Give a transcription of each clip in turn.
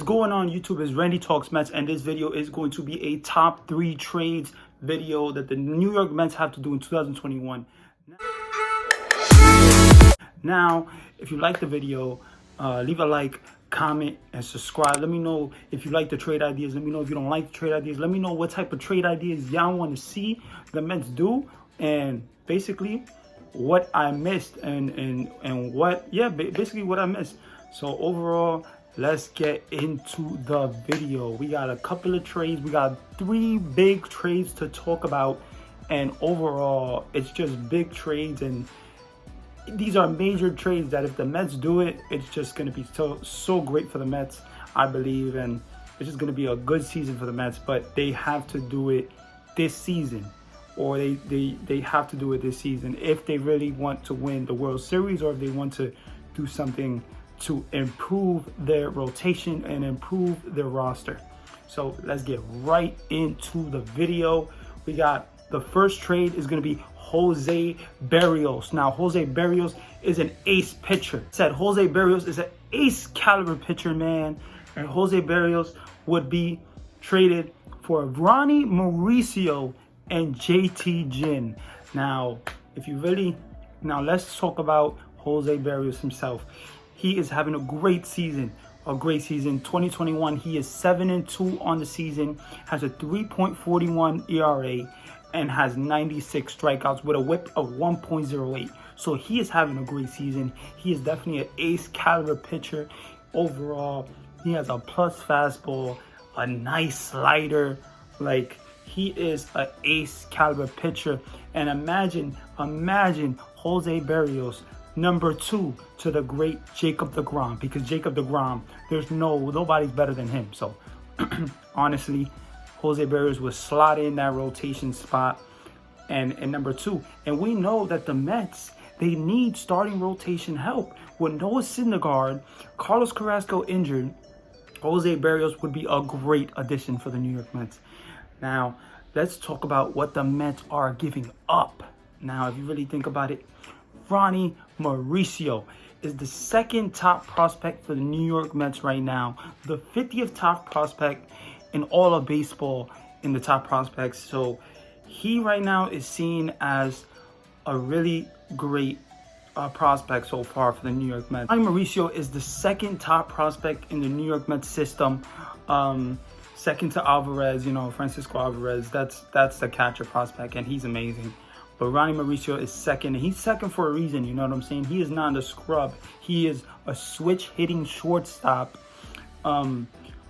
going on YouTube? Is Randy Talks Mets, and this video is going to be a top 3 trades video that the New York Mets have to do in 2021. Now, if you like the video, leave a like, comment, and subscribe. Let me know if you like the trade ideas. Let me know if you don't like the trade ideas. Let me know what type of trade ideas y'all want to see the Mets do, and basically what I missed and what, basically what I missed. So overall, let's get into the video. We got a couple of trades. We got 3 big trades to talk about, and overall it's just big trades, and these are major trades that if the Mets do it, it's just going to be so great for the Mets, I believe, and it's just going to be a good season for the Mets. But they have to do it this season, or they have to do it this season if they really want to win the World Series, or if they want to do something to improve their rotation and improve their roster. So let's get right into the video. We got the first trade is going to be Jose Berrios. Now, Jose Berrios is an ace pitcher. Jose Berrios is an ace caliber pitcher, man. And Jose Berrios would be traded for Ronnie Mauricio and JT Ginn. Now, let's talk about Jose Berrios himself. He is having a great season. 2021, he is 7-2 on the season, has a 3.41 ERA, and has 96 strikeouts with a whip of 1.08. So he is having a great season. He is definitely an ace caliber pitcher. Overall, he has a plus fastball, a nice slider. Like, he is an ace caliber pitcher. And imagine Jose Berrios, number 2 to the great Jacob deGrom, because Jacob deGrom, nobody's better than him. So honestly, Jose Berrios was slotted in that rotation spot and number 2. And we know that the Mets, they need starting rotation help. With Noah Syndergaard, Carlos Carrasco injured, Jose Berrios would be a great addition for the New York Mets. Now, let's talk about what the Mets are giving up. Now, if you really think about it, Ronnie Mauricio is the 2nd top prospect for the New York Mets right now, the 50th top prospect in all of baseball in the top prospects. So he right now is seen as a really great prospect so far for the New York Mets. Ronnie Mauricio is the 2nd top prospect in the New York Mets system, second to Alvarez, Francisco Alvarez. That's the catcher prospect, and he's amazing. But Ronnie Mauricio is 2nd, and he's 2nd for a reason, you know what I'm saying? He is not a scrub. He is a switch-hitting shortstop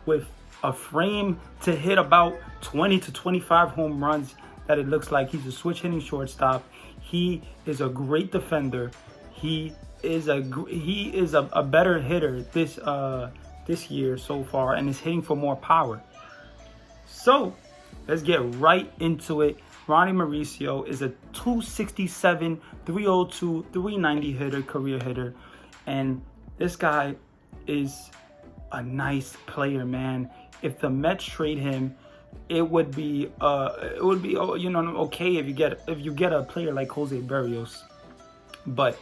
with a frame to hit about 20 to 25 home runs that it looks like. He's a switch-hitting shortstop. He is a great defender. He is a better hitter this year so far, and is hitting for more power. So let's get right into it. Ronnie Mauricio is a 267, 302, 390 hitter, career hitter. And this guy is a nice player, man. If the Mets trade him, it would be okay if you get a player like Jose Berrios. But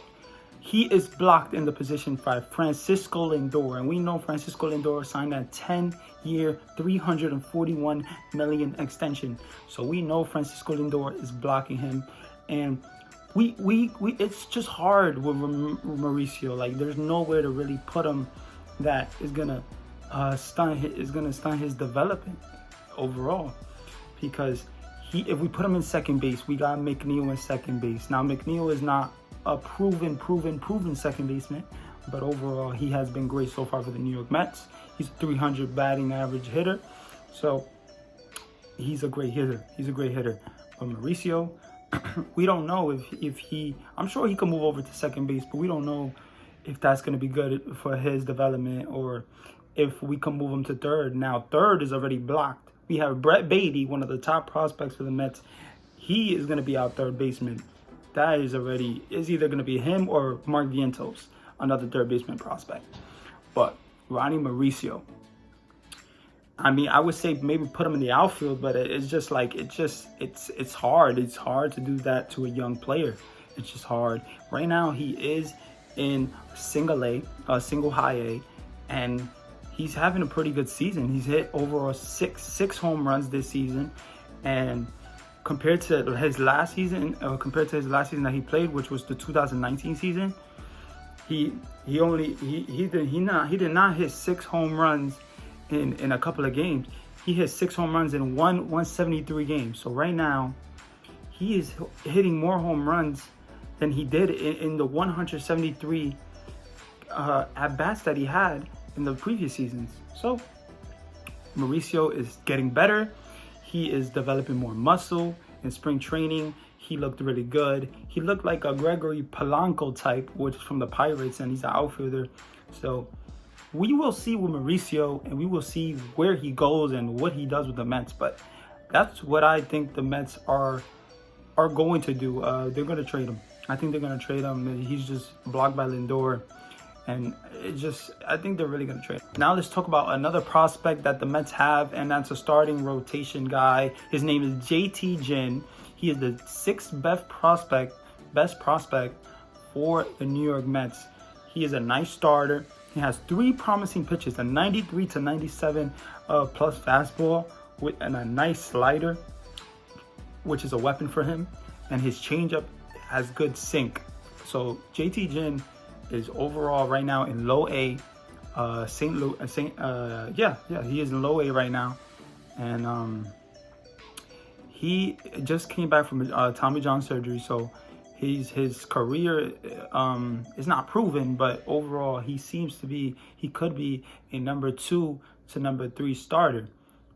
he is blocked in the position by Francisco Lindor, and we know Francisco Lindor signed a 10-year, $341 million extension. So we know Francisco Lindor is blocking him, and we it's just hard with Mauricio. Like, there's nowhere to really put him that is gonna stun his development overall, because if we put him in second base, we got McNeil in second base. Now, McNeil is not a proven second baseman, but overall he has been great so far for the New York Mets. He's a 300 batting average hitter, so he's a great hitter. But Mauricio, we don't know if he, I'm sure he can move over to second base, but we don't know if that's going to be good for his development, or if we can move him to third. Now, third is already blocked. We have Beatty, one of the top prospects for the Mets. He is going to be our third baseman. That is either going to be him or Mark Vientos, another third baseman prospect. But Ronnie Mauricio, I would say maybe put him in the outfield, but it's just like, it's hard. It's hard to do that to a young player. It's just hard. Right now, he is in single high A, and he's having a pretty good season. He's hit overall six home runs this season, and compared to his last season, that he played, which was the 2019 season, he did not hit 6 home runs in a couple of games. He hit 6 home runs in 173 games. So right now, he is hitting more home runs than he did in the 173 at bats that he had in the previous seasons. So Mauricio is getting better. He is developing more muscle. In spring training, he looked really good. He looked like a Gregory Polanco type, which is from the Pirates, and he's an outfielder. So we will see with Mauricio, and we will see where he goes and what he does with the Mets. But that's what I think the Mets are going to do. They're going to trade him. I think they're going to trade him. He's just blocked by Lindor. And I think they're really going to trade him. Now let's talk about another prospect that the Mets have, and that's a starting rotation guy. His name is JT Ginn. He is the 6th best prospect for the New York Mets. He is a nice starter. He has 3 promising pitches, a 93 to 97 plus fastball and a nice slider, which is a weapon for him. And his changeup has good sink. So JT Ginn is overall right now in low A. He is in low A right now, and he just came back from Tommy John surgery, so his career is not proven, but overall he could be a number 2 to number 3 starter.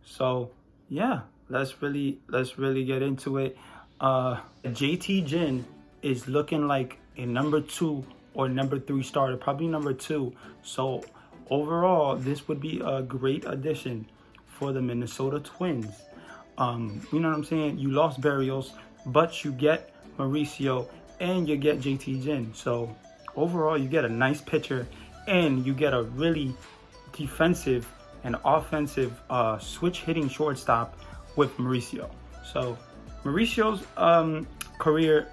So yeah, let's really get into it. JT Ginn is looking like a number 2 or number 3 starter, probably number 2. So overall, this would be a great addition for the Minnesota Twins. You know what I'm saying? You lost Berrios, but you get Mauricio and you get JT Ginn. So overall, you get a nice pitcher and you get a really defensive and offensive switch hitting shortstop with Mauricio. So Mauricio's career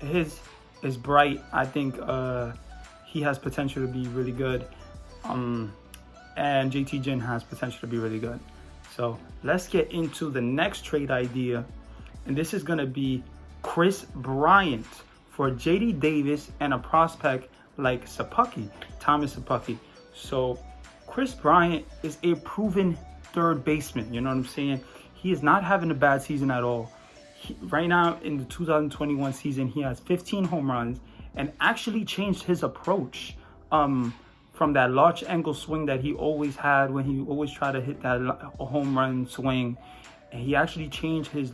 is bright. I think he has potential to be really good, and JT Ginn has potential to be really good. So let's get into the next trade idea, and this is going to be Kris Bryant for JD Davis and a prospect like Thomas Szapucki. So Kris Bryant is a proven third baseman. You know what I'm saying? He is not having a bad season at all. Right now in the 2021 season, he has 15 home runs and actually changed his approach from that large angle swing that he always had when he always tried to hit that home run swing. And he actually changed his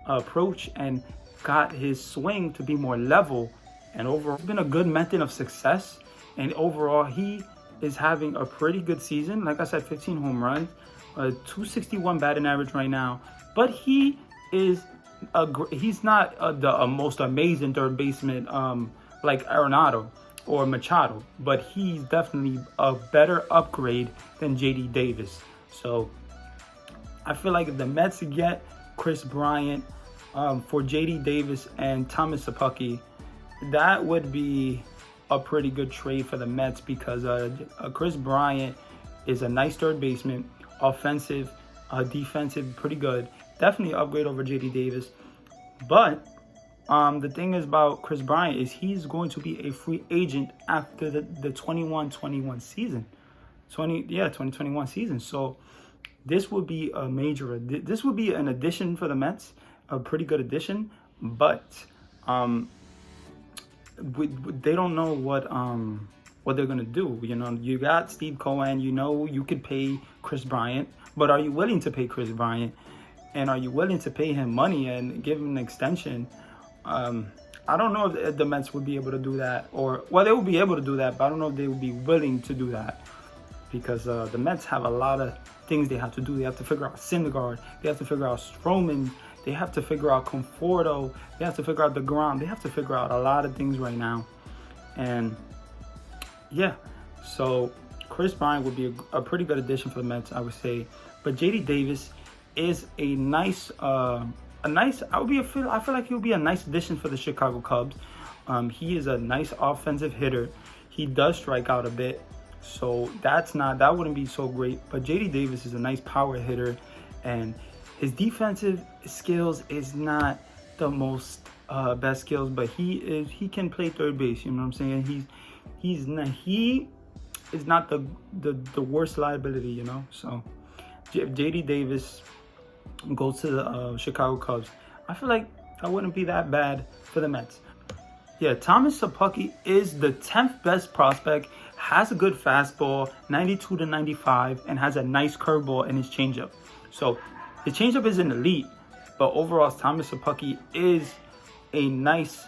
approach and got his swing to be more level. And overall, it's been a good method of success. And overall, he is having a pretty good season. Like I said, 15 home runs, 261 batting average right now. But he is he's not the most amazing third baseman like Arenado or Machado, but he's definitely a better upgrade than JD Davis. So I feel like if the Mets get Kris Bryant for JD Davis and Thomas Szapucki, that would be a pretty good trade for the Mets, because Kris Bryant is a nice third baseman, offensive, defensive, pretty good. Definitely upgrade over JD Davis. But the thing is about Kris Bryant is he's going to be a free agent after the 2021 season. 2021 season. So this would be this would be an addition for the Mets, a pretty good addition. But they don't know what they're gonna do. You know, you got Steve Cohen. You know, you could pay Kris Bryant, but are you willing to pay Kris Bryant? And are you willing to pay him money and give him an extension? I don't know if the Mets would be able to do that, they would be able to do that, but I don't know if they would be willing to do that, because the Mets have a lot of things they have to do. They have to figure out Syndergaard. They have to figure out Stroman. They have to figure out Conforto. They have to figure out DeGrom. They have to figure out a lot of things right now. And yeah, so Kris Bryant would be a pretty good addition for the Mets, I would say. But JD Davis is a nice, I feel like he would be a nice addition for the Chicago Cubs. He is a nice offensive hitter. He does strike out a bit. So that wouldn't be so great. But JD Davis is a nice power hitter, and his defensive skills is not the most best skills, but he can play third base. You know what I'm saying? He is not the worst liability. You know, so if JD Davis goes to the Chicago Cubs, I feel like that wouldn't be that bad for the Mets. Yeah, Thomas Szapucki is the 10th best prospect, has a good fastball, 92 to 95, and has a nice curveball in his changeup. So his changeup isn't elite, but overall, Thomas Szapucki is a nice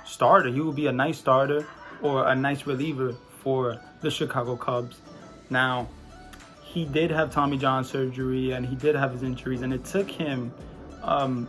starter. He will be a nice starter or a nice reliever for the Chicago Cubs. Now, he did have Tommy John surgery, and he did have his injuries, and it took him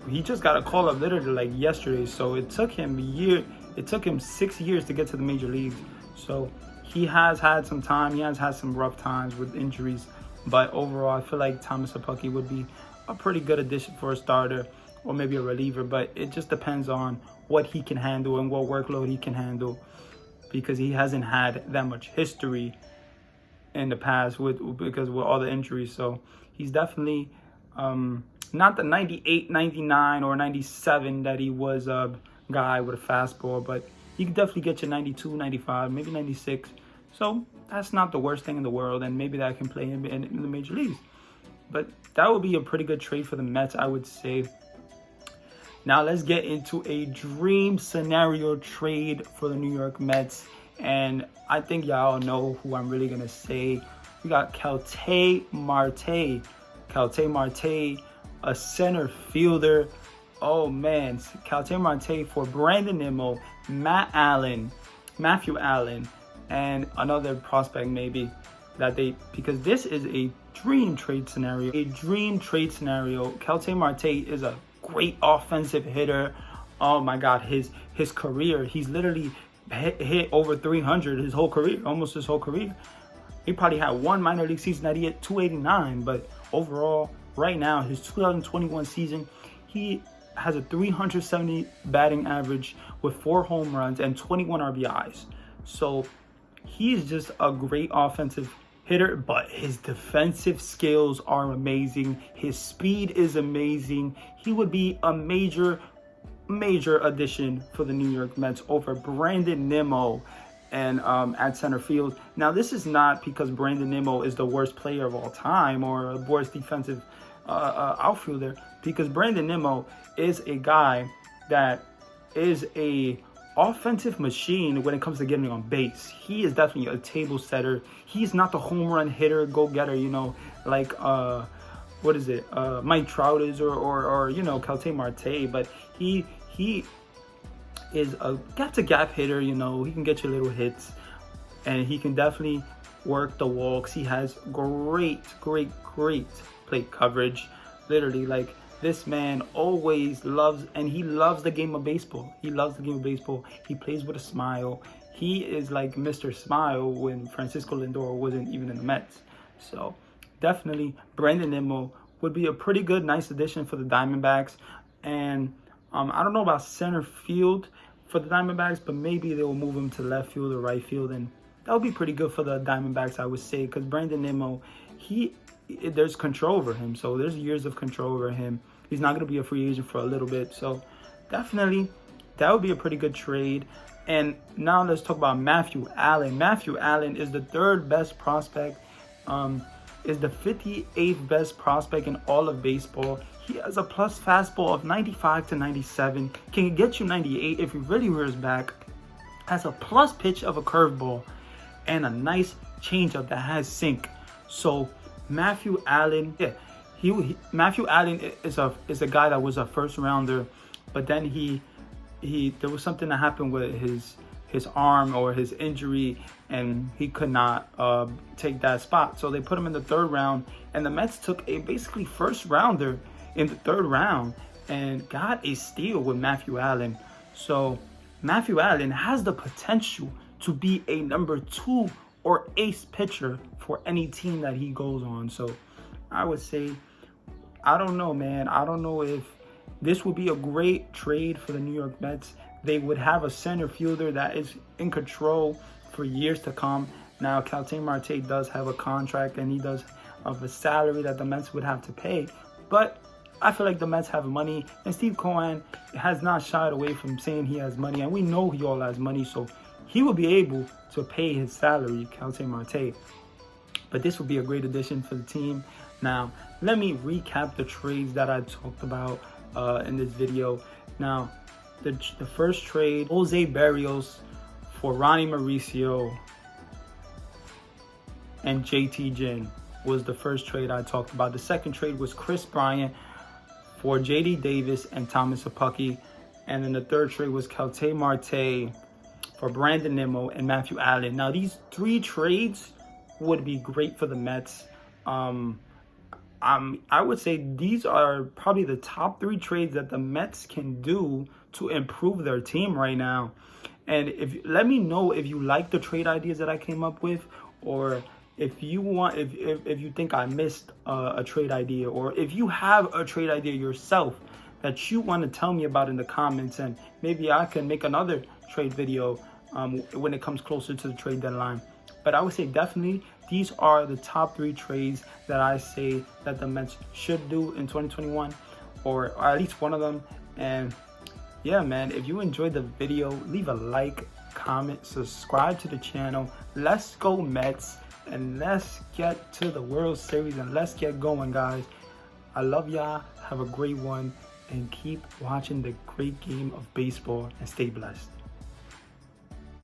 he just got a call up literally like yesterday, so it took him 6 years to get to the major leagues. So he has had some time, he has had some rough times with injuries, but overall I feel like Thomas Szapucki would be a pretty good addition for a starter or maybe a reliever, but it just depends on what he can handle and what workload he can handle, because he hasn't had that much history in the past because with all the injuries. So he's definitely not the 98, 99, or 97 that he was a guy with a fastball, but he could definitely get you 92, 95, maybe 96. So that's not the worst thing in the world, and maybe that can play him in the major leagues. But that would be a pretty good trade for the Mets, I would say. Now let's get into a dream scenario trade for the New York Mets. And I think y'all know who I'm really going to say. We got Calte Marte. Calte Marte, a center fielder. Oh man, Calte Marte for Brandon Nimmo, Matthew Allen, and another prospect maybe because this is a dream trade scenario. Calte Marte is a great offensive hitter. Oh my God, his career, he's literally hit over 300 almost his whole career. He probably had one minor league season that he hit 289, but overall, right now, his 2021 season, he has a 370 batting average with 4 home runs and 21 RBIs. So he's just a great offensive hitter, but his defensive skills are amazing. His speed is amazing. He would be a major addition for the New York Mets over Brandon Nimmo and at center field. Now, this is not because Brandon Nimmo is the worst player of all time or a worst defensive outfielder, because Brandon Nimmo is a guy that is a offensive machine when it comes to getting on base. He is definitely a table setter. He's not the home run hitter, go getter, like Mike Trout is or Calte Marte, but he is a gap-to-gap hitter. He can get you little hits, and he can definitely work the walks. He has great plate coverage. Literally, like, this man always loves the game of baseball. He plays with a smile. He is like Mr. Smile when Francisco Lindor wasn't even in the Mets. So definitely Brandon Nimmo would be a pretty good, nice addition for the Diamondbacks. And I don't know about center field for the Diamondbacks, but maybe they will move him to left field or right field, and that would be pretty good for the Diamondbacks, I would say, because Brandon Nimmo, there's control over him. So there's years of control over him. He's not going to be a free agent for a little bit. So definitely that would be a pretty good trade. And now let's talk about Matthew Allen. Matthew Allen is the 3rd best prospect, is the 58th best prospect in all of baseball. He has a plus fastball of 95 to 97. Can get you 98 if he really rears back. Has a plus pitch of a curveball and a nice changeup that has sink. So Matthew Allen, Matthew Allen is a guy that was a first rounder, but then there was something that happened with his arm or his injury, and he could not take that spot. So they put him in the 3rd round, and the Mets took a basically first rounder in the 3rd round and got a steal with Matthew Allen. So Matthew Allen has the potential to be a number 2 or ace pitcher for any team that he goes on. So I would say, I don't know, man. I don't know if this would be a great trade for the New York Mets. They would have a center fielder that is in control for years to come. Now, Calte Marte does have a contract, and he does have a salary that the Mets would have to pay. But I feel like the Mets have money, and Steve Cohen has not shied away from saying he has money, and we know he all has money, so he will be able to pay his salary, Calte Marte. But this would be a great addition for the team. Now, let me recap the trades that I talked about in this video. Now, the first trade, Jose Berrios for Ronnie Mauricio and JT Ginn was the first trade I talked about. The second trade was Kris Bryant for JD Davis and Thomas Apucky. And then the third trade was Calte Marte for Brandon Nimmo and Matthew Allen. Now, these three trades would be great for the Mets. I would say these are probably the top three trades that the Mets can do to improve their team right now. And let me know if you like the trade ideas that I came up with, or if you want, if you think I missed a trade idea, or if you have a trade idea yourself that you want to tell me about in the comments, and maybe I can make another trade video when it comes closer to the trade deadline. But I would say definitely these are the top three trades that I say that the Mets should do in 2021, or at least one of them. And yeah, man, if you enjoyed the video, leave a like, comment, subscribe to the channel. Let's go Mets, and let's get to the World Series, and let's get going, guys. I love y'all. Have a great one, and keep watching the great game of baseball, and stay blessed.